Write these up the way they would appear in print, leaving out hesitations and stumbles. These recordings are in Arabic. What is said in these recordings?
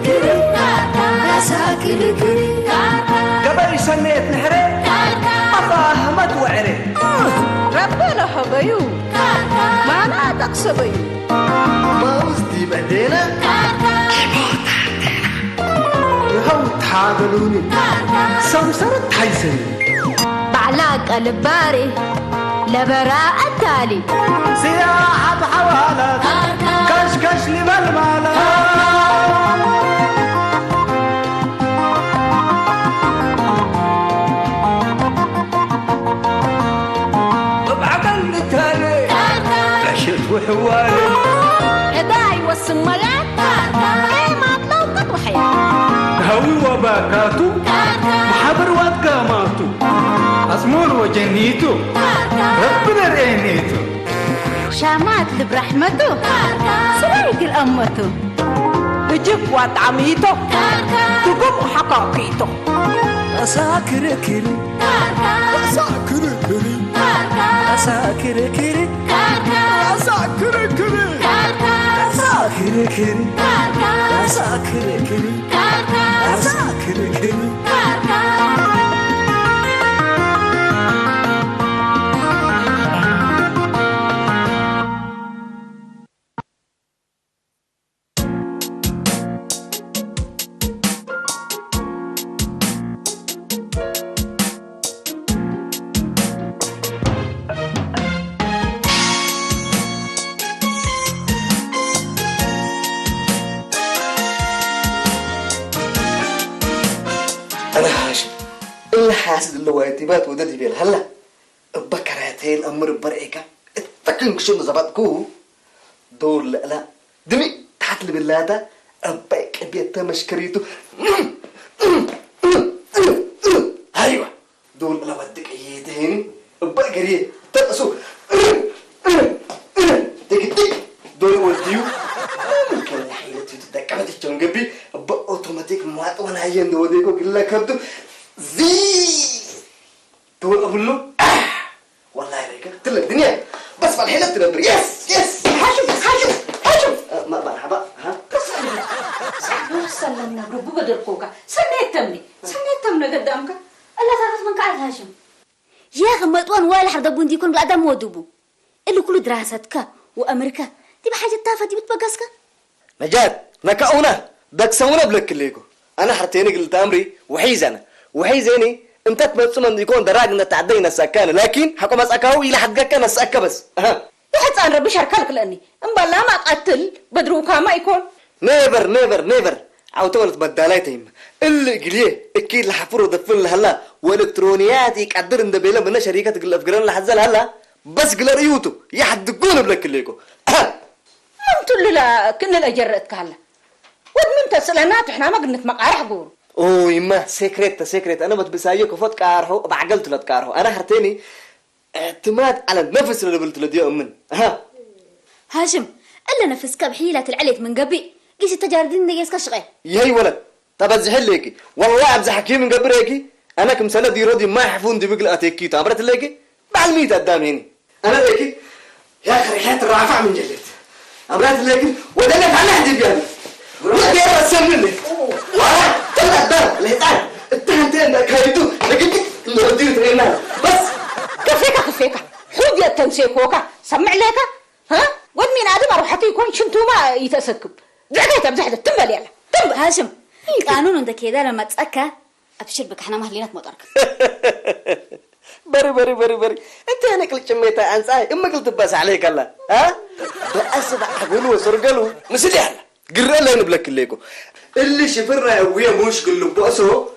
كركري راسا كركري قبل سنة نحري أفاهمت وعري ربنا حبيو ما أنا تقصبي ما وزدي بعدينا يهو تحاضلوني سمسرت حيسني بعلاق الباري لبراء التالي سياحة بحوالات كشكش لملمالات وحوالي هداي والسمالات ايه ما طلوقت وحياة هوي وباكاتو محبر واتقاماتو أسمول وجنيتو ربنا رأينيتو شامات برحمته سلايك الأمتو بجيب وطعميته تقوم حقاقيته أساكر كري أساكر كري أساكر كري أساكر كري أساكر كري أساكر كري أساكر كري أنا هاشم إلا حاسد اللواتيبات وددي بيل هلا بكراتين أمر برئيكا التقين كشون زبطكو دور لا دمي تحت لي باللاتا أباك بيتا مشكريتو أيوة دور لا ودك أيدهني أباك قريه تقصو تك دور وديو ممكن الحيلة تتذكرت الجنجبي اوتوماتيك موات وانا هين دوديكو كلا كبدو زي تقول اقول له والله عليك قلت لك الدنيا بس فالحيله تنبر يس هاشم ما مرحبا ها سلمنا بربو بدرقوكا سنيتمني قدامك الله تعرف من قاعد هاشم يا غمطوان ولا حرد بوندي يكون بالادم ودوبو اللي كله دراستك وامريكا دي بحاجه طافه دي بتبقسك نجاد نكاونا دك سونا بلك ليكو انا حرتيني قلت امري وحيزاني انت تمصمن يكون دراجنا تعدينا سكان لكن حكم مسكاو الى حد كان سكا بس يحصل ربي شركلك لاني ام بالله ما قتل بدروكا ما يكون نيفر عاوتولت بدالايتهم اللي قليه اكيد لحفروا دفن هلا والكترونيات يقدر اند بيله من شركه الافجران لحزل هلا بس قال ريوتو يحدقون بلك ليكو انتو اللي لا كنا الاجرتك هلا ودمن تسلانات احنا ما قلنا مقايح قول اوه يما سيكريت انا بتبسايو كفوت كارحو بعقلت له تكارحو انا حرتيني اعتماد على النفس اللي قلت له دي امن ها هاشم الا نفسك بحيله العليت من قبي قيس التجاردين نجيس كشغي ياي ولد طب ازحل ليكي والله ابز حكي من قبل هيك انا كم سنه دي رودي ما يحفون دي بقل اتيكي تابرت ليكي بعلميت قدام هنا انا ليكي يا اخي ريحه الرافع من جلد امرات ليكي ولا انا فعلا دي بيان روح دير اسمني طلع الدار الهتان التهنتين كايدو لقيت نوديت هنا بس كفيك حود يا تنسيكوكا سمع لك ها ودمين ادم اروح يكون شنتو ما يتسكب زعقت امزحت تمبل يلا تمبل هاشم قانون عندك كده لما تسكى ابشر بك احنا مهلينك مطرك بري انت هناك اللي شميتها انساي اما قلت بس عليك الله ها بأسد اقولوا وسرقلوا مسلي هلا قرر لين بلك ليكو اللي شفرنا ويا مش قل بوسو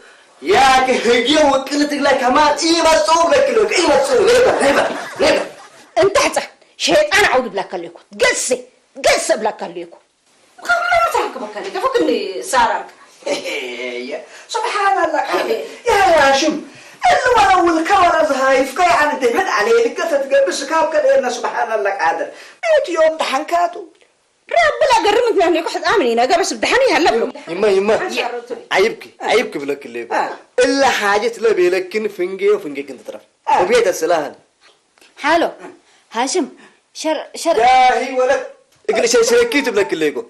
ياك هجيه وكلتك لك كمان اي مسؤول لك لك اي مسؤول نيبر انت حتى شيطان عود بلك ليكو قلس بلك ليكو ما تعرف بك ليكو فكني سارك سبحان الله يا هاشم اللي ولو الكورة زهايف كي عن دهمت عليه لقصة قبس كاب كده سبحان الله قادر ايت يوم دحنكاتو رب لا قرمت يعني كحد امنين اجا بس بدحني هلا بلو يما عيبك بلك اللي الا حاجه تلبي لكن فنجي كنت ترف وبيت السلاهن حالو هاشم شر يا هي ولد اقل شيء شركيت بلك الليكو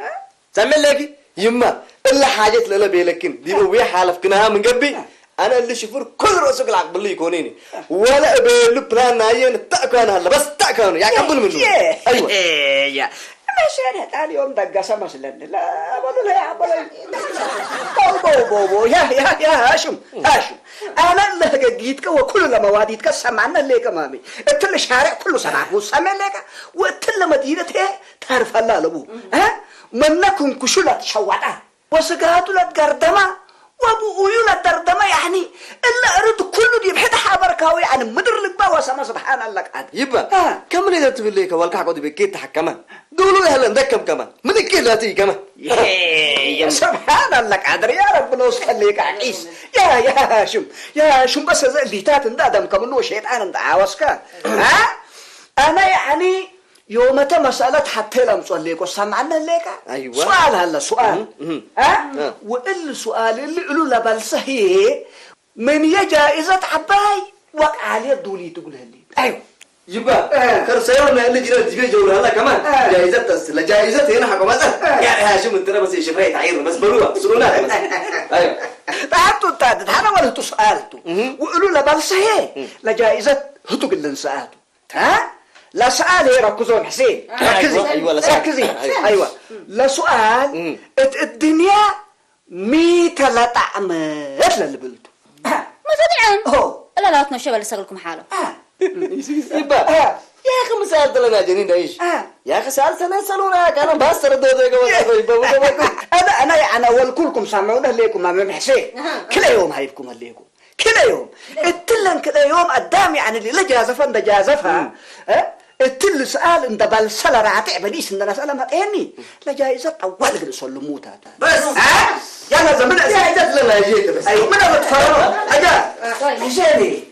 تعمل لكي يما إلا حاجات لا بيلكن دي ويا حالف كناها من قبي أنا اللي شفور كل رأسك العقل اللي يكونيني ولا بيلو بلان ناين تأكل هلا بس تأكل يا قبل منه أيوة يا ما شان هتاني يوم دقاسة مثلا لا أبدا لا أبدا بو يا هاشم أنا اللي جيتك وكل لما واديتك سمعنا ليك مامي التل شارع كله سمعك وسمع لك والتل مدينة تعرف هلا لبو ها منكم كشلة شواطة وسقاتوا لا تقردما وابو لا تقردما يعني إلا أرد كله دي بحد حبركاوي يعني مدر لك بوا سما سبحان الله قاعد يبا كم اللي تبي ليك والك حقودي بكيت حكمان قولوا هلا ندكم كمان من كيل لا تيجي كمان يا سبحان الله قادر يا رب نوس خليك عقيس يا هاشم بس اللي تات ندم كمنو شيطان انت عاوسك ها انا يعني يوم مسألة حتى لم تصليك وسمعنا لك أيوة سؤال هلا سؤال ها وإل سؤال اللي قالوا لبلسه من جائزة عباي وقع عليه الدولي تقول لي أيوة يبا كرسيونا اللي جينا تجي جوله هلا كمان جائزة تسلا جائزة هنا حكوا مثلا يعني هاشم انت بس شفريت عير بس بروح سلونا بس ايوه تعبتوا انت انا ولا تسالتوا وقولوا لبلسه لجائزة هتو قلن سالتوا ها لا سؤال ركزون حسين ركزي ايوه لا سؤال الدنيا ميت لا طعمت للي بلتو ما تدعم لا تنشب اللي سألكم حاله يبا يا أخي مسألة لنا جنين ايش يا أخي سألتنا يسألونا أنا بس ردود أنا والكلكم سامعونا ليكم ما حسين كل يوم هايبكم ليكم كل يوم التلن كذا يوم قدام يعني اللي لجازفا ده جازفها التل سؤال انت بالسلا راتع بديش ان انا سألها اني لجائزة اول قد سلموت هذا بس يلا زمان جائزة لنا جيت بس ايوه من بتفرج اجا حسيني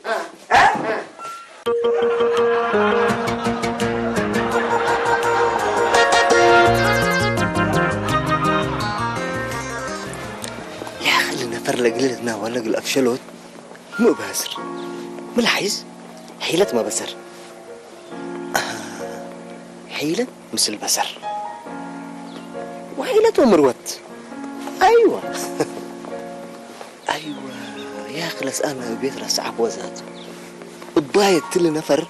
يا اخي نفر لقلتنا ولا قل افشلوت مو بهسر ملاحظ حيلة ما بسر حيلة مثل بسر وحيلة ومروت أيوة أيوة يا خلص أنا بيت رسعب وزات الضايت تل نفر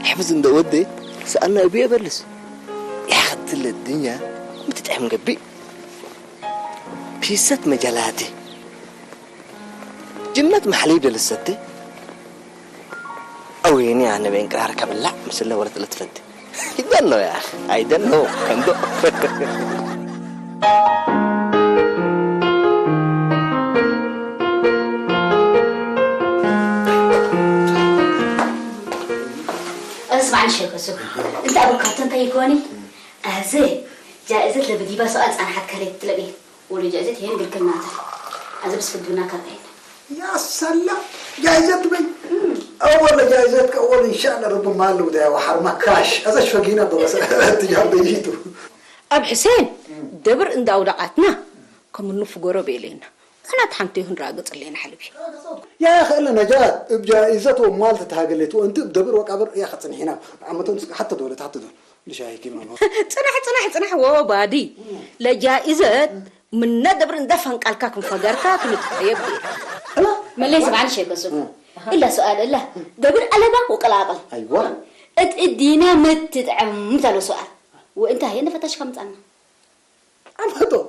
حفظ إن ودي سألنا أبي أبلس يا أخذت لي الدنيا بتتعمل قبي في ست مجالاتي جنات محليبة للستة أو يعني أنا بين كرهك بالله مثل ولا تلتفدي I don't know يا أخي I don't know كندو اسمعني شيخ سو انت ابو كابتن تيكوني ازي جائزة لبديبا سؤال انا حكريت تلاقيه ولي جائزة هي بالكلمات ازي بس فدونا كرهين يا سلام جائزة بي أول جائزتك أول إن شاء الله رب مالو ده وحرمك كاش هذا شفقينا بس تجاب بيجيتو أب حسين دبر إن داودعتنا كم نفجر بيلنا أنا تحمتهن راجت اللي حلبي يا أخي إلا نجات بجائزته ومالت تهاجلت وأنت بدبر وكبر يا أخي تني هنا عم حتى دول ليش هاي كمان صنح هو بادي لجائزة من ندبر ندفن كالكاكم فجرتها كنت ما لازم عن شيء كسو إلا سؤال إلا دبر ألبا وقلاقل أيوة ادينا متدعم مثل سؤال وأنت هي نفتش كم تأنا عمتو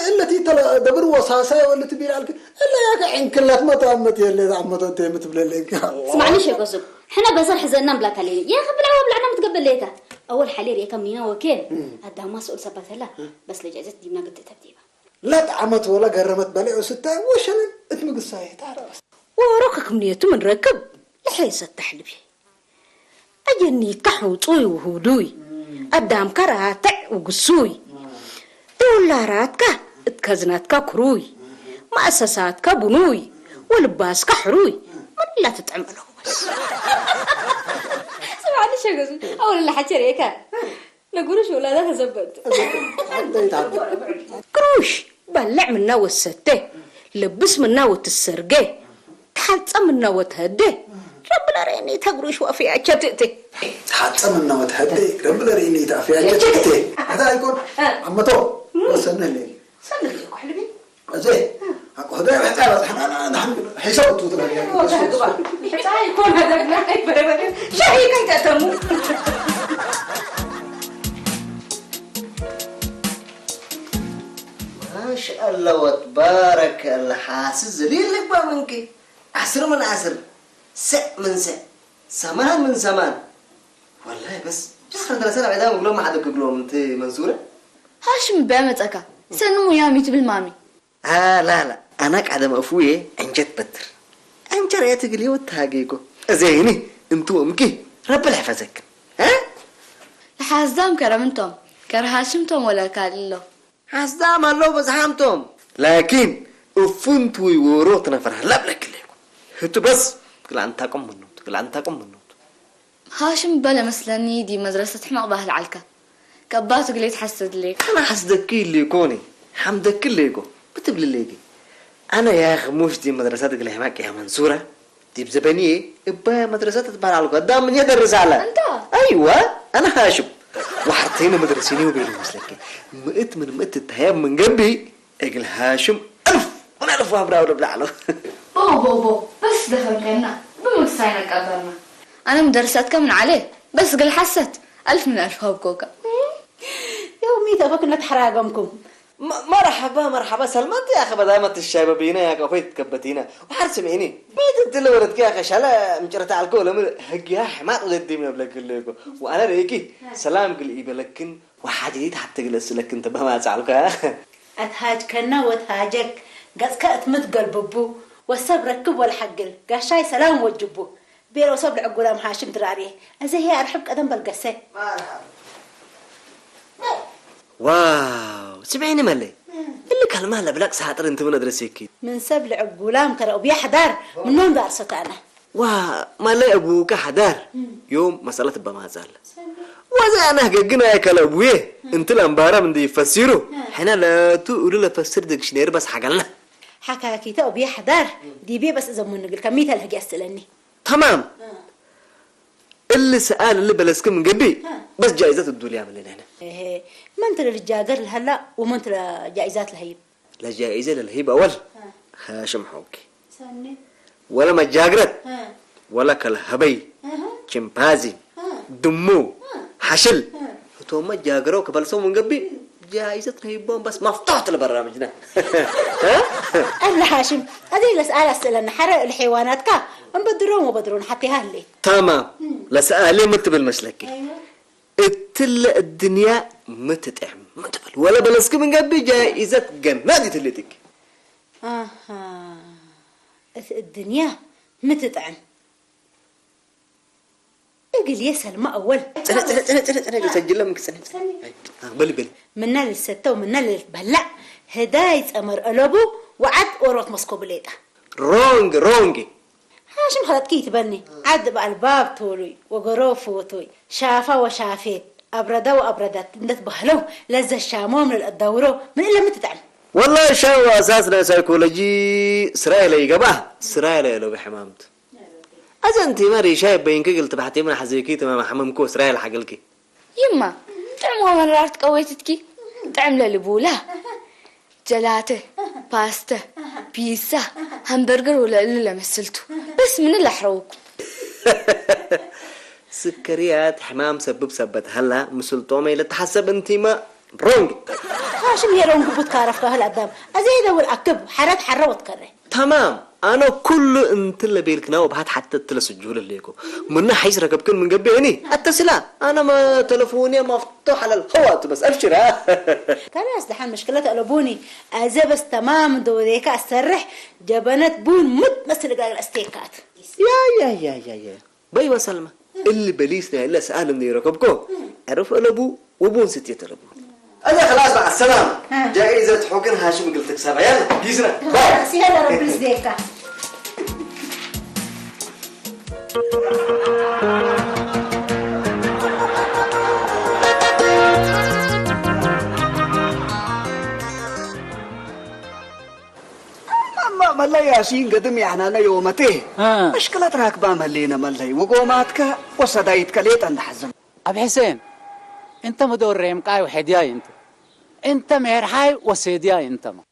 التي ترى دبر وصاصة ولا تبير عليك إلا يا عين كلها ما تعمت يلي عمتو أنت متبللك اسمعني شيء كسو حنا بزر حزننا بلا كليل يا أخي بلعنا متقبل ليك أول حلير يكملينا وكيل هذا ما سؤال سبت لا بس لجائزة دينا قد تبديبا لا تعمت ولا قرمت بلع وستة وش أنا اتمق الصاية تعرف وركك منيته من ركب لحيس التحلبي أجني كحو طوي وهدوي قدام كراتع وقصوي دولاراتك اتكزناتك كروي مؤسساتك بنوي ولباسك حروي من لا تتعمله بس سمعني شو أول اللي حتشريكها نقول شو لا ده زبد كروش بلع منا والستة لبس منا وتسرقه تحلص منا وتهده رب لاريني تقروش وفي عجتتي تحلص منا وتهده رب لاريني تافي عجتتي هذا يكون عمتو وصلنا لي سنة لك حلبي زين هذا محتاج نحن حساب توتنا يعني تعال يكون هذا لا شهي كي تأتمو ما شاء الله وتبارك الله حاسس زليل لك بقى منك عسر من عسر سق من سق سمان من سمان والله بس جسر درسنا بعدها بقولهم ما حدا بيقولهم انت منصورة هاشم بعمتك سنمو يا ميت بالمامي لا انا قاعده مقفويه انجت بدر انجر يا تقلي وتهاجيكو زيني انتو امكي رب الحفظك ها لحازدام كرمنتم كرهاشمتم ولا كالله حاسدام الله بزحمتم لكن افنتوي وروتنا فرح لا بلك ليكو هتو بس كل انتكم منه هاشم بلا مثلا دي مدرسة حماق باهل علكة كباتو قليت حسد ليك انا حسدكي اللي يكوني حمدك اللي يكو بتبلي الليكي انا يا اخي مش دي مدرستك اللي هناك يا منصوره دي بزبانيه ابا مدرستك تبع على قدام من يدرس على انت ايوه انا هاشم وحرتين مدرسيني وبيني مسلكي مئت التهاب من جنبي اجل هاشم ألف وابرا ولا بلعله بو بس دخل كنا بمكسينك قبرنا انا مدرستك من عليه بس قل حست 1000 من 1000 هوكوكا يومي تبقى نتحراقمكم مرحبا سلمت يا اخي بدامت الشايبه بينا يا كفيت كبتينا وحر سمعيني بيت انت اللي ولدك يا اخي شاله مجرت على الكول هجيها حماق ودي من بلك لكم وانا ريكي سلام قل يبلكن وحديد حتى جلس لك انت بما تعلق اتهاج كنا وتهاجك قاسك اتمت قلببو والسب ركب والحقل قاشاي سلام وجبو بيرو صبل عقولام هاشم دراري ازي هي ارحبك ادم بالقسه واو سمعيني مالي اللي كلمه لبلك ساطر انت من ادرسيكي من سبل عقولام كرو بيا حدار من نون دارست انا مالي ابوك حدار يوم مساله بمازال وزي انا حقنا يا كلابويه انت الانباره من دي يفسروا حنا لا تقول له فسر ديكشنير بس حقلنا حكاكي تو بيا حدار دي بي بس اذا من نقول كميتها اللي هجي تمام اللي سأل اللي بلسكم من قبي بس جائزات الدولية من هنا ايه ما انت للجاقر الهلا وما انت لجائزات الهيب لا جائزة للهيب أول هاشم حوكي ولا ما جاقرت ولا كالهبي شمبازي دمو حشل وتوما جاقروا كبلسوا من قبي جائزة هيبون بس مفتوحة لبرامجنا أهلا هاشم هذه الأسئلة نحرق الحيوانات كا نبدرون وبدرون حتى هاللي تمام لسألي مت بالمسلكي التل الدنيا متتعم متبل ولا بلسك من قبل جائزة جنادي تلتك الدنيا متتعم اقل يسهل ما أول أنا سجل لهم كسنة بلي منا للستة ومنا للبلع هداية أمر قلبو وعد أوروت مسكوب ليدا رونج هاشم خلط كي تبني عد بقى الباب طولي وقروف وطوي شافة وشافيت أبردة وأبردت نتبهلو لزة الشاموم للدورو من إلا متتعم والله شاو أساسنا سايكولوجي إسرائيل يقبه إسرائيل لو بحمامت أنتي ماري شايب بينك قلت بحتي من حزيكي تمام حمامكو إسرائيل حقلكي يما تعموا من رارت قويتتكي تعمل لبولا جلاته باستا بيتزا همبرجر ولا إلا مسلتو بس من اللي حروق سكريات حمام سبت هلا مسلتو ما يلتحسب انتي ما رونج هاشم هي رونج بتكارف كهل قدام أزيد أول أكب حرات حرة وتكره تمام أنا كل انت اللي بيركنا وبهات حتى تلسجول الليكو من حيش ركبكن من قبل عيني اتصلا انا ما تلفوني مفتوح على الخوات بس ابشر كان يصلحان مشكلة قلبوني ازي بس تمام دوريك اسرح جبنت بون متمثل على الاستيكات يا بي وسلمى اللي بليسنا الا سأل من يركبكو عرف قلبو وبون ستي تلبو أنا خلاص مع السلامة جائزة حقن هاشم قلت كسبها يلا جيسنا باي سيلا رب الزيكا ملا ياسين قدم يعني أنا يومته مشكلة راكبة ملينا ملاي وقوماتك وصدايتك ليت عند حزم أبي حسين أنت مدور ريم قاي وحدياي أنت انت مهرحاي وسيديا انت ما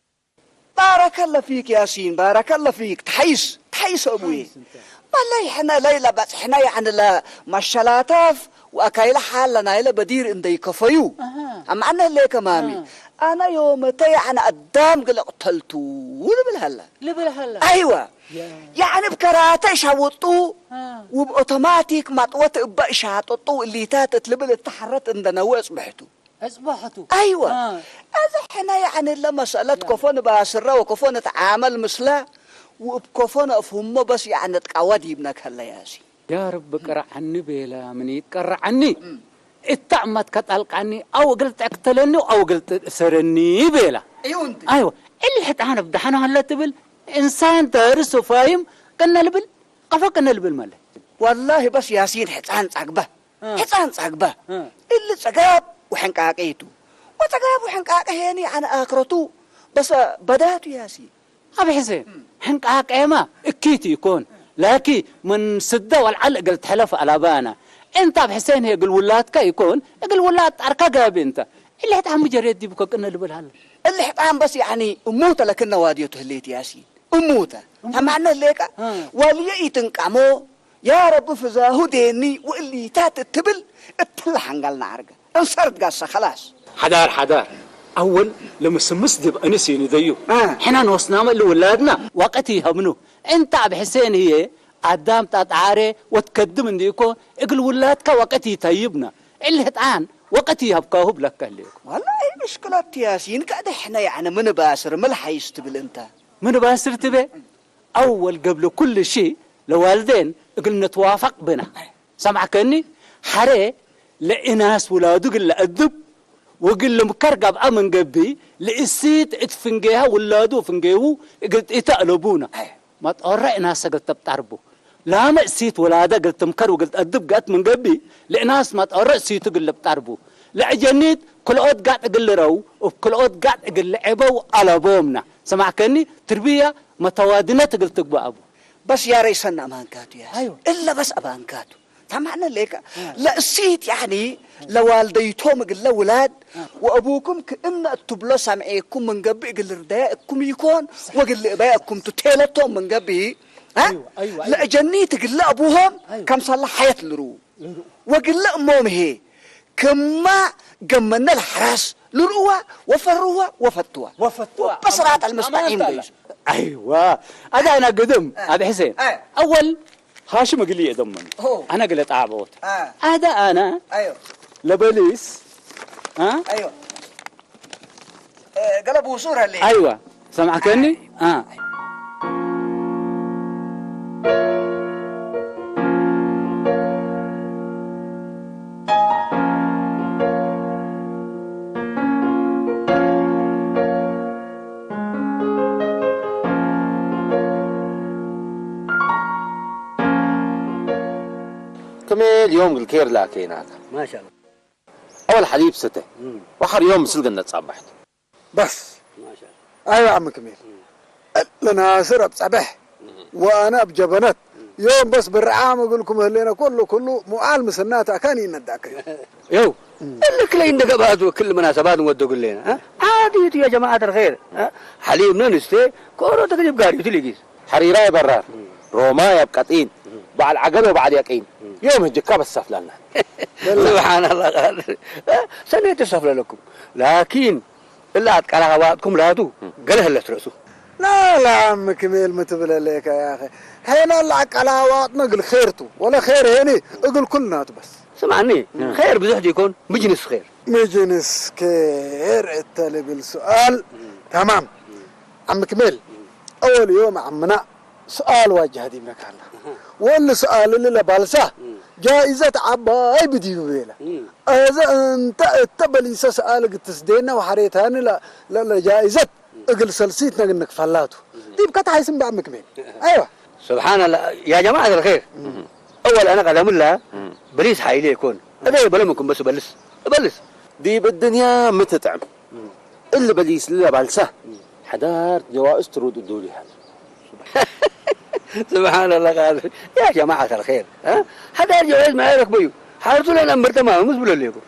بارك الله فيك ياسين بارك الله فيك تحيس أبوي والله إحنا ليلة بس إحنا يعني لا مشلاتف وأكايل حالنا إلى بدير إن دي كفيو أما أنا ليك مامي أنا يوم يعني قدام قل قتلتو لبالهلا أيوة يعني بكراتي شوطو وبأوتوماتيك مطوط بقشاطو اللي تاتت لبل اتحرت عندنا واصبحتو أيوة هذا إحنا يعني لما سألت كفون باسرة وكفون تعامل مثله وبكفون أفهم بس يعني تقعد ابنك هلا ياسين يا رب قرع عني بلا من يتقرع عني اتعمت كتلق عني او قلت اقتلني او قلت سرني بلا ايوه اللي حتى انا بدحنا هلا تبل انسان دارس وفاهم كنا لبل قفا لبل ماله والله بس ياسين حصان صقبه اللي صقاب وحنقاقيتو وصقاب وحنقاقهني عن اخرته بس بداتو ياسين ابي حسين حنقاق ما اكيتي يكون لكن من سده والعلق قلت حلف على بانا انت بحسين هي قل ولادك يكون قل ولاد اركا بنت اللي حتعم جريد دي بك قلنا لبل هلا اللي حتعم بس يعني اموته لكن واديته هليت ياسين اموته معنى ليك ولي تنقمو يا رب فزاهو ديني واللي تات التبل اتلحن قالنا عرقه انصرت قاصه خلاص حدار اول لما سمس دب انسيني ذيو حنا نوصنام اللي ولادنا وقتي همنو انت بحسين هي قدام تطعاري وتقدم انديكو اقل ولادك وقتي طيبنا اللي هتعان وقتي يبقاه بلك عليك والله مشكلة ياسين قاعد احنا يعني من باسر ملح يستبل انت من باسر تبي اول قبل كل شيء لوالدين اقل نتوافق بنا سمعكني حري لإناس ولادو قل أدب وقل مكرقب أمن قبي لإسيت اتفنجيها ولادو فنجيهو قلت اتقلبونا ما تقرأ ناس قلت بتعربو لا ما سيت ولاده قلت مكر وقلت أدب قات من قبي لإناس ما تقرأ سيتو قل بتعربو لعجنيت كل قد قاعد أقل رو وكل قد قاعد أقل عبو على بومنا سمعكني تربية متوادنة قلت أبو بس يا ريسنا أمانكاتو يا أيوه إلا بس أمانكاتو سمعنا ليك لا السيت يعني لوالديتهم قل ولاد وأبوكم كأن التبلو سمعيكم من قبي قل ردائكم يكون وقل إبائكم تتيلتهم من قبي ها أيوه لا جنيت قل أبوهم كم صلح حياة لرو وقل أمهم هي كما قمنا الحراس لرؤوا وفروا وفتوا بسرعة المسمعين ايوه انا قدم هذا حسين اول هاشم قال لي يضمن انا قلت عبوت هذا انا ايوه لبليس ايوه قلبوا صورة اللي ايوه سمعكني كمل يوم الكير لاكين هذا ما شاء الله اول حليب سته وحر يوم مثل قلنا تصبحت بس ما شاء الله ايوه عم كميل لنا سرب صبح وانا بجبنات يوم بس بالرعام اقول لكم هلينا كله معال مسنات كان ينداك يو اللي كلين دقبات وكل مناسبات ودوا قول لنا عادي يا جماعه الخير حليب ننستي كورو تجيب قاري تلقيس حريراي برار رومايا بقطين بعد عقبه وبعد يقين يوم الجكاب السفل لنا سبحان الله سنيت السفل لكم لكن إلا على هواتكم لادو قاله اللي ترسو لا عم كميل متبل لك يا اخي هنا لعك على هواتنا قل خيرته ولا خير هني اقول كلناتو بس سمعني خير بزحد يكون مجنس خير مجنس خير التالي بالسؤال تمام عم كميل اول يوم عمنا سؤال واجه دي منك الله واللي سؤال اللي بالسه جائزة عباي بديو بيلا إذا أنت اتبلي سؤالك تسدينا وحريتهاني لا جائزة اقل سلسيتنا انك فلاتو دي بقى تحيسن بعمك مين ايوه سبحان الله يا جماعة الخير اول انا قدام الله بليس حايلي يكون هذا بلمكم بس بلس دي بالدنيا متتعب اللي بليس اللي بالسه حدار جوائز ترود الدولي سبحان الله قال يا جماعة الخير هذا الجواز ما يرك بيو حارتوا لنا أمر تمام مش بقول لكم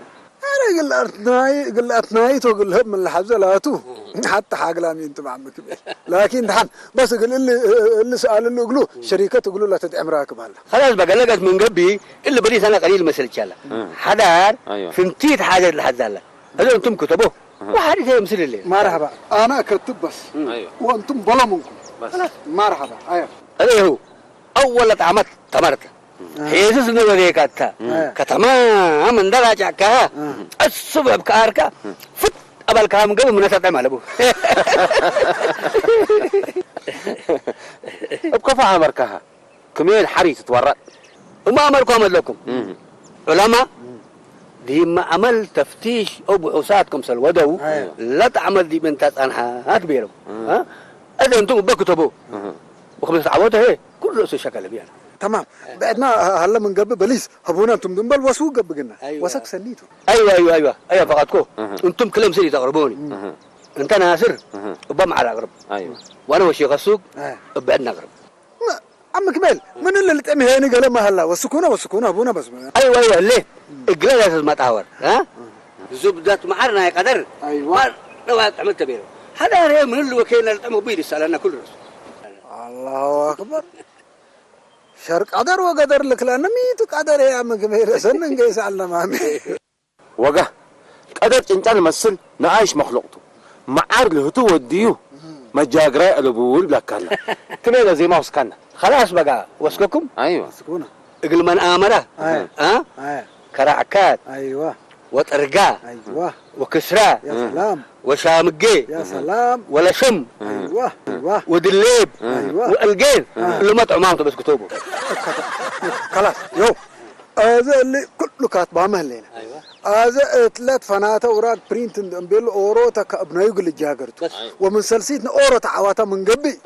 قل أتناي تقول هم اللي حزلاتو حتى حاجلاني أنت مع عمك لكن دحين بس قل اللي سأل اللي يقولوا شركة تقولوا لا تدعم راكب هلا خلاص بقى لقت من قبي اللي بدي أنا قليل مسألة إن شاء الله حدار فهمتيت حاجة لحد هلا هذول أنتم كتبوه وحاجة زي مثل اللي مرحبا أنا كتب بس وأنتم بلا منكم بس مرحبا أيوه هذا هو أول تعمت تمرت حيث نوريك أنت كتمام من درجة كها السبب كاركا فت أبل كام قبل من أسد عمل أبوه بكفى عمركها كمية الحريت تورط وما عملكم عمل لكم علماء دي ما عمل تفتيش أو بحوثاتكم سلودو لا تعمل دي بنتات أنها كبيرة ها إذا أنتم بكتبوا وخمس عوضة هي كل رأس شكل بيانا تمام بعدنا هلا من قبل بليس هبونا أنتم دنبل وسوق قبل قلنا وسك سنيتو أيوة فقطكو أنتم كلام سري تقربوني أنت ناصر وبام على أقرب وأنا وشيخ السوق بعدنا أقرب عم كمال من اللي تأمي هيني قال ما هلا والسكونة هبونا بس أيوة ليه الجلاد أساس ما تعور ها زبدة معرنا يا قدر أيوة لو عملت بيره هذا من اللي وكيلنا الأمو بيدي سألنا كل رأس الله أكبر شرق قدر وقدر لك لأن ميتو قدر يا عم كمال سنن جيس على مامي وجه قدر إنسان مسل نعيش مخلوقته معار له تو وديو ما جاجراء الأبوول بلاكنا كمال زي ما وسكنا خلاص بقى وسككم أيوة سكونة اقل من آمره ها كراعكات أيوة وطرقاء أيوة وكسراء يا سلام وشامقي يا سلام ولا شم أيوة أيوة ودليب أيوة والقين اللي ما طعمامته بس كتبه خلاص يو هذا اللي كله كاتبه مهلنا هذا ثلاث فناتا وراك برينت بيل اوروتا كابنا يقول جاجرت ومن سلسيتنا اوروتا عواتا من قبي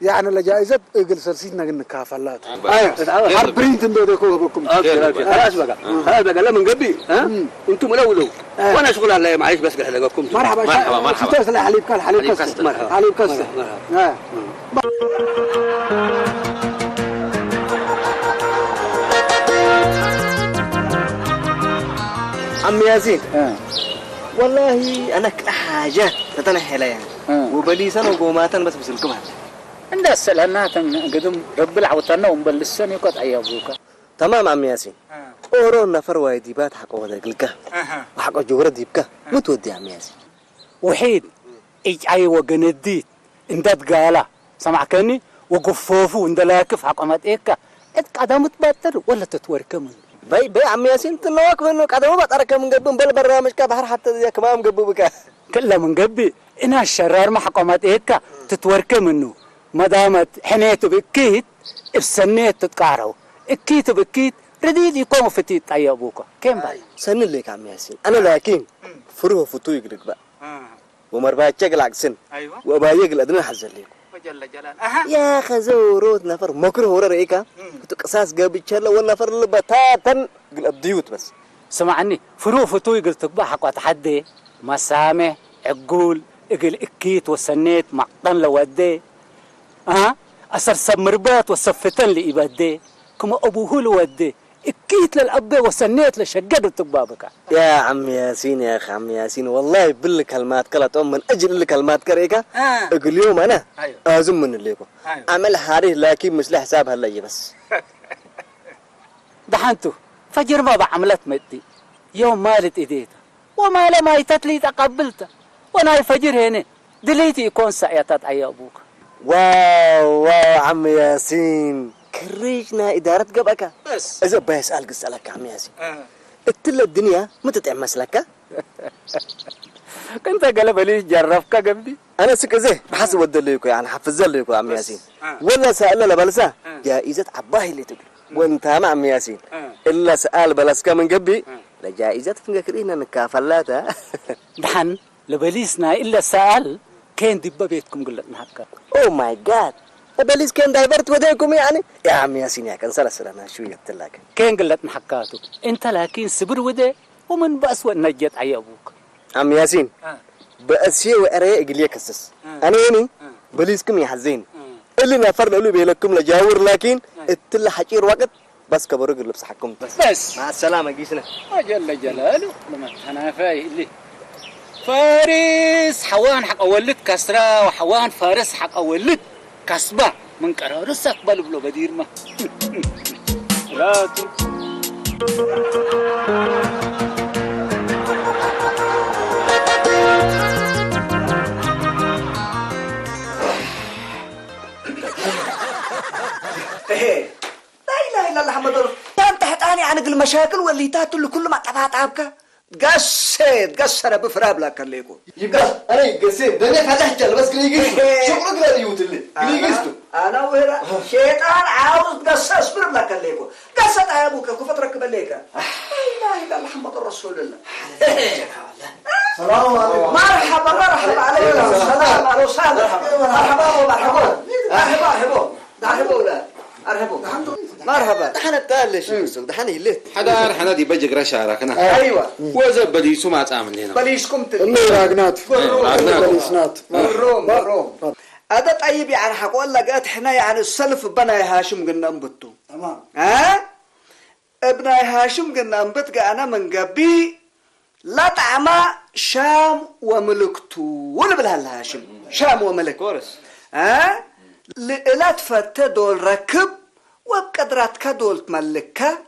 يعني لجائزة يقول سلسيتنا نكافلات ايوه حرب برينت دو بكم خلاص بقى لا من قبي ها انتم الاولوا وانا شغل على معيش بس حلقكم مرحبا مرحبا حليب كاس حليب كاس عم ياسين والله أنا كل حاجة تتنحي لي يعني وبليسان وقوماتان بس بسلكم هذا عند السلانات قدم رب العوتنا ومبلسان يقعد أيابوك تمام عم ياسين أورو النفر وايديبات حقه هذا قلقه وحقه جورة ديبكه متودي عم ياسين وحيد أي وجنديت إندات قالا سمعكني وقفوفو إندلاكف حقمت إيكا إتقدم تبتر ولا تتوركم باي عم ياسين تنواك منه قاعد ما بترك من قبل بالبرنامج كبحر حتى ذا كمان قبل بك كله من قبل إنها الشرار ما حكمت إيكا تتورك منه ما دامت حنيته بكيت السنيت تتقارو اكيت بكيت رديد يقوم فتيت أي أبوك كم باي سن لك عم ياسين أنا لكن فروه فتوي يقلق بقى ومربع شكل عكسن وأبايق الأدنى حزن لك جل جلال يا خزورود نفر مكروه ورا ريكا تقصاص قبل شلا والنفر اللي بتاتا قل أبديوت بس سمعني فروه فتوي قلت بحق وتحدي مسامح عقول اقل اكيت وسنيت معطن لودي أسر سمربات وصفتن لإبادي كما أبوه لودي اكيت للأب وسنيت لشقد تبابك يا عم ياسين يا أخي عم ياسين والله بالله كلمات كلت من أجل كلمات كريكا أقول يوم أنا أزم من الليكو أعمل حاريه لكن مش لحساب هاللي بس دحنتو فجر ما بعملت مدي يوم مالت إيديتا وما لما يتتلي تقبلته وانا الفجر هنا دليتي يكون سايتات أي أبوك واو عم ياسين كريجنا إدارة قبك بس إذا بيسأل قصلك عم ياسين التلا الدنيا ما تتعب مسلكة كنت قلب لي جربك قبلي أنا سكزه بحسب ودليكو يعني حفظ ليكو عم ياسين ولا سألنا لبلسة جائزة عباهي اللي تقول وانت مع عم ياسين إلا سأل بلسكا من قبي لجائزة فنكرينا نكافلاتها دحن لبليسنا إلا سأل كان دبا بيتكم قلت نحكا أوه ماي جاد بليس كان دايبرت وديكم يعني يا عم ياسين يا كان سلسلنا شوية تلاك كان قلت نحكاتو انت لكن سبر ودي ومن بأس ونجت أي أبوك عم ياسين بأسيه وأريه إقليه كسس أنا يعني بليسكم يحزين اللي نفر له بيلكم لجاور لكن التلا حجير وقت بس كبرق اللي بصحكم بس مع السلامة جيسنا جل جلاله لما تنافاي اللي فارس حوان حق أولد كسرة وحوان فارس حق أولد كسبة من قرارس أقبل بلو بدير ما لا لا اله الا الله محمد انت حتاني عن المشاكل واللي تاتل كل ما طبعك قصر بفراب لك الليكو يبقى أنا يقسم دنيا فتحت بس كلي شغلك لا يوت اللي كلي قستو انا وهنا شيطان عاوز قص اصبر لك الليكو قصت ابوك كفترك بالليك لا اله الا الله محمد رسول الله السلام عليكم مرحبا مرحبا عليكم السلام على وسهلا مرحبا ومرحبا مرحبا ولا مرحبا دحنا التالش يسوق دحنا يلت حدا دي بجي قرشة راكنا ايوه وزا بدي سمعة تعمل هنا بليسكم اللي راقنات بليسنات بالروم هذا طيب يعني حقول لك احنا يعني السلف بنا هاشم قلنا انبتو تمام ها ابن هاشم قلنا انبت انا من قبي لا طعما شام وملكتو ولا بالهاشم شام وملك كورس ها لا تفتى دول ركب وبقدرات كدول تملكها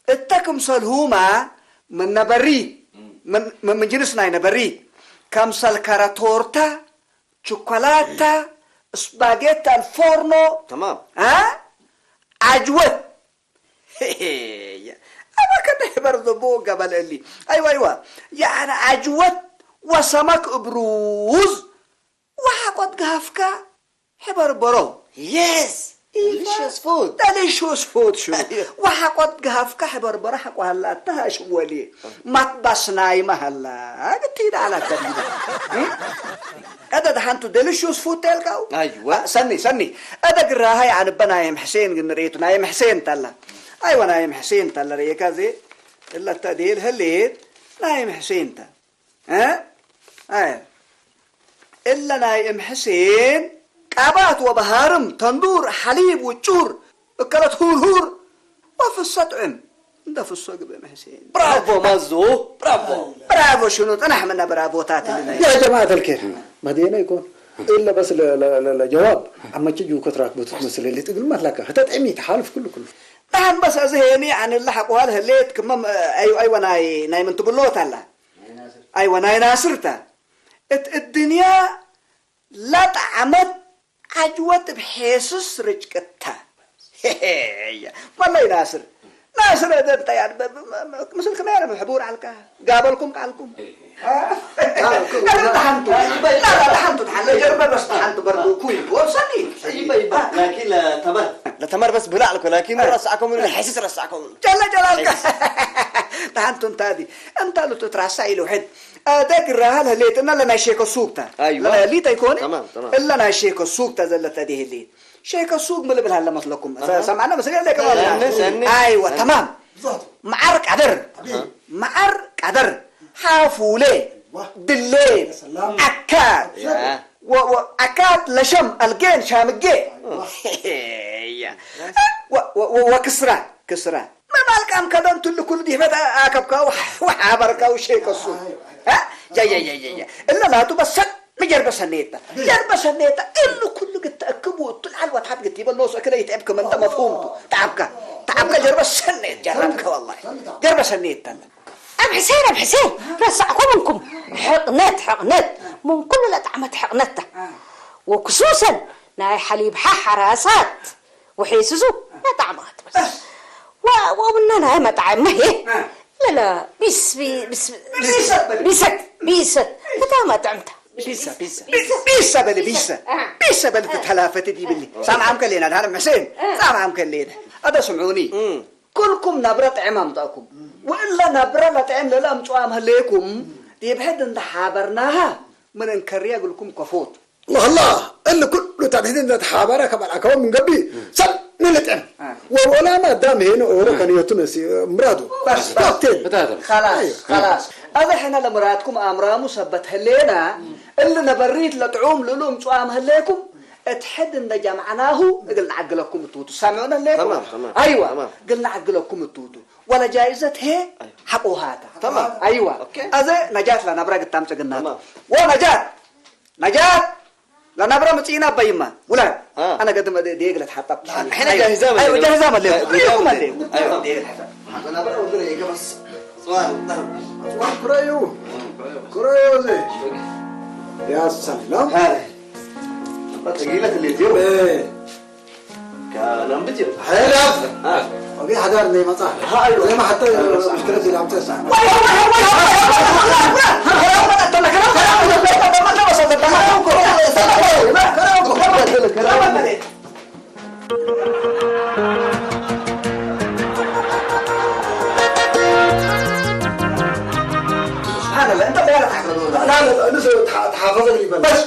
التكمسل هما من نبري من جنسنا نبري كمسل كاراتورتا شوكولاته سباجيتا الفورنو تمام ها عجوة أما كده برضو بو قبل اللي أيوة يعني عجوة وسمك بروز وحقد قهفكا حبر برو يس delicious food delicious food شو وحقد قهفكا حبر برو حقو هلا تهاش ولي مطبسناي مهلا قلت على كده هذا دحنتو delicious food تلقاو أيوة سني هذا قراها يعني بنايم حسين قنريتو نايم حسين تلا أيوة نايم حسين تلا ريكا زي إلا التأديل هليت نايم حسين تلا ها أيوة إلا نايم حسين كابات وبهارم تندور حليب وتشور أكلت هور وفي السطعم ده في السوق بن حسين برافو مازو برافو شنو أنا حملنا برافو تاتي يا جماعة الخير ما دينا يكون إلا بس الجواب أما تجوا كتراك بتمثل اللي تقول ما لك هتتعمي تحالف كله نحن بس أزهيني عن اللحق وهذا الليت كمان أيوة ناي من تبلوت الله أيوة ناي ناصرته الدنيا لا تعمد عجوة بحيسس رجكتها والله ناصر هذا انت يعني مثل كمان محبور على قابلكم قالكم لا تحنتوا تحل جربة بس تحنتوا برضو كوي وصلي لكن لا تمر بس بلع لكم لكن رسعكم الحسيس رسعكم جل جلالك تحنتوا انت لو تترسعي له حد ذاك الرهال هليت إن لنا شيك السوق تا أيوة ليت يكون تمام إلا أنا شيك السوق تا زلت هذه الليل شيك السوق مل بالهلا مثلكم سمعنا بس قال لك أيوة تمام معرك عذر حافولي دليل أكاد وأكاد لشم الجين شام الجين وكسرة ما بالك أم كذا أنتوا اللي كل دي متى أكبكوا وحابركوا وشيك السوق ها جاي إلا لا تبص مجرب سنيته إنه كله قد تأكبوا طلع الواتحاب قد يبى الناس كده يتعبك من أنت مفهومته تعبك جرب السنيت جربك والله جرب سنيت أم حسين رسعكم منكم حقنت من كل الأطعمة حقنتها وخصوصا ناي حليب حراسات وحيسوسو لا طعمات بس ومننا هاي مطعم ما هي لا بيست متى ما طعمتها بيسا بلي تتحلافة دي باللي سامعهم كلينا هذا حسين سامعهم كلينا هذا سمعوني كلكم نبرة عمام تاكم وإلا نبرة لا تعمل لا مطعم هليكم دي بحد ان حابرناها من انكريا لكم كفوت والله اللي كله تبهدين نتحابرها كمان أكوان من قبل سب نلتعم ولا ما دام هنا أورا كان يتنسي مرادو بس خلاص هذا حنا لمراتكم أمرا مثبت هلينا اللي نبريت لطعوم للوم طعام هليكم اتحد ان جمعناه قلنا عقلكم التوتو سامعونا ليه تمام ايوه تمام. قلنا عقلكم التوتو ولا جائزة هي حقوها تمام ايوه اوكي أزي نجاة لنا برا قد تامس قلنا تمام. نجاة لنا برا متينا بيما ولا انا قدم دي قلت حتى احنا جاهزين ايوه جاهزين مليو ايوه انا برا اقول لك بس سؤال كرايو زي يا سلام تقيلة اللي تيوم كلام بتيو حلو وفي حضرني مصاحب ايوه زي ما حتى مشكلة اللي عم تسمع سبحان الله انت لا لا لسه تحافظ لي بس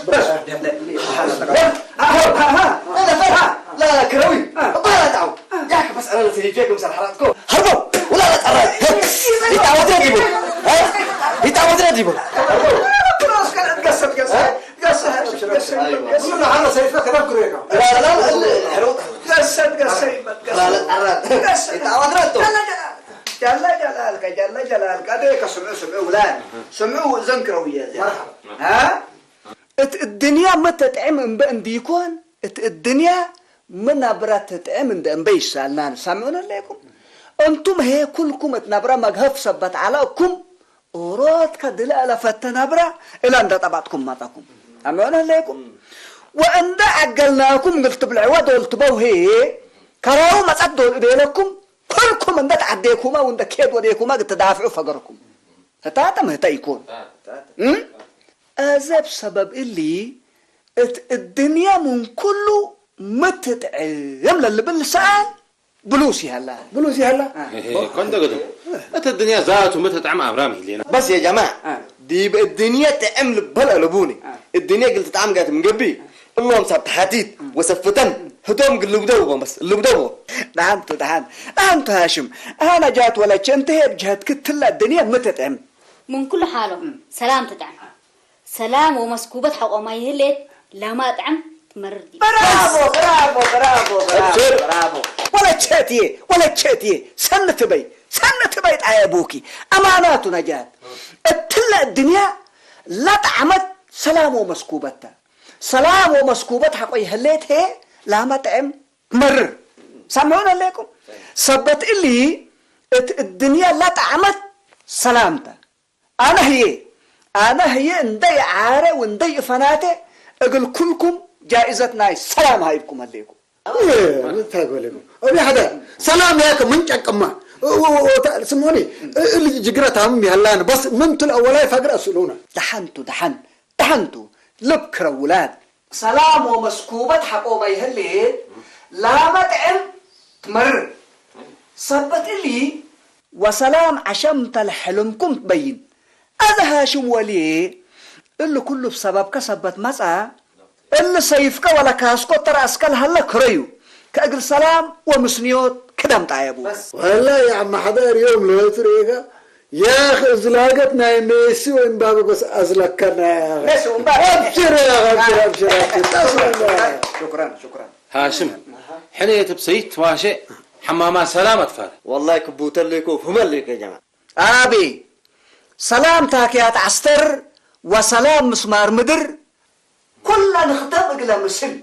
لا كروي لا تعو ياك بس انا اللي فيكم مسح حراتكم هربوا ولا لا تعرف يتعودوا يجيبوا يتعودوا يجيبوا قصت كلنا حنا سيفنا كلام كريكا لا حروت قصت لا لا تعرف يتعودوا جل جلالك هذيك سمعوا ولاد سمعوا زنكروية ها الدنيا متى تعمل بأن ديكون الدنيا من نبرة تتعمل بأن بيش سالنا سامعونا لكم أنتم هي كلكم تنبرة مجهف سبت علىكم أورات كدلالة فتنبرة إلى أن تبعتكم ماتكم سامعونا لكم وأن عقلناكم قلت بالعواد والتبو هي كراو ما تصدوا إليكم كلكم أن تعديكما وأن كيد وديكما قد تدافعوا فقركم فتاتا ما يكون أذاب سبب اللي الدنيا من كله متتعلم للي بالسؤال بلوسي هلا كنت قدم متى الدنيا ذات ومتى تعمل أمرامي لينا بس يا جماعة دي الدنيا تعمل بلا لبوني الدنيا قلت تعمل قالت من قبي اللهم صابت حتيت وسفتن هتوم قل بدوبة بس اللي بدوبة دهنت هاشم أنا جات ولا كنت بجهد كتلا الدنيا متى تعمل من كل حاله سلام تدعم سلام ومسكوبة حق ما يهلت لا ما أطعم تمردي برافو ولا تشاتي سنة بي تعيبوكي أمانات نجات اتلا الدنيا لا طعمت سلام ومسكوبتها سلام ومسكوبت حق يهلت هي لا ما طعم مرر سمعونا لكم سبت اللي الدنيا لا طعمت سلامتها أنا هي اندي عارة واندي فناتي أقول كلكم جائزة نايس سلام هايبكم عليكم ايه تقول لكم ابي حدا سلام ياك من جقما سموني اللي جقرتها امي هلان بس منتو الاولى فقر اسلونا دحنتو لبكر اولاد سلام ومسكوبة حقو ما يهلي لا مدعم تمر صبت اللي وسلام عشمت الحلمكم تبين هذا هاشم ولي اللي كله بسبب كسبت مسعى اللي سيفك ولا كاسكو ترى اسكال هلا كريو كأجل سلام ومسنيوت كدام تعيبو والله يا عم حضر يوم لو تريقا يا اخي ازلاقتنا ميسي وين بابا بس ازلكنا ميسي وين بابا ابشر شكرا هاشم حنيت بسيط واشي حماما سلامة فار والله كبوت لكم هم لك يا جماعة أبي سلام تاكيات عستر وسلام مسمار مدر كلنا نخطب إلى مسل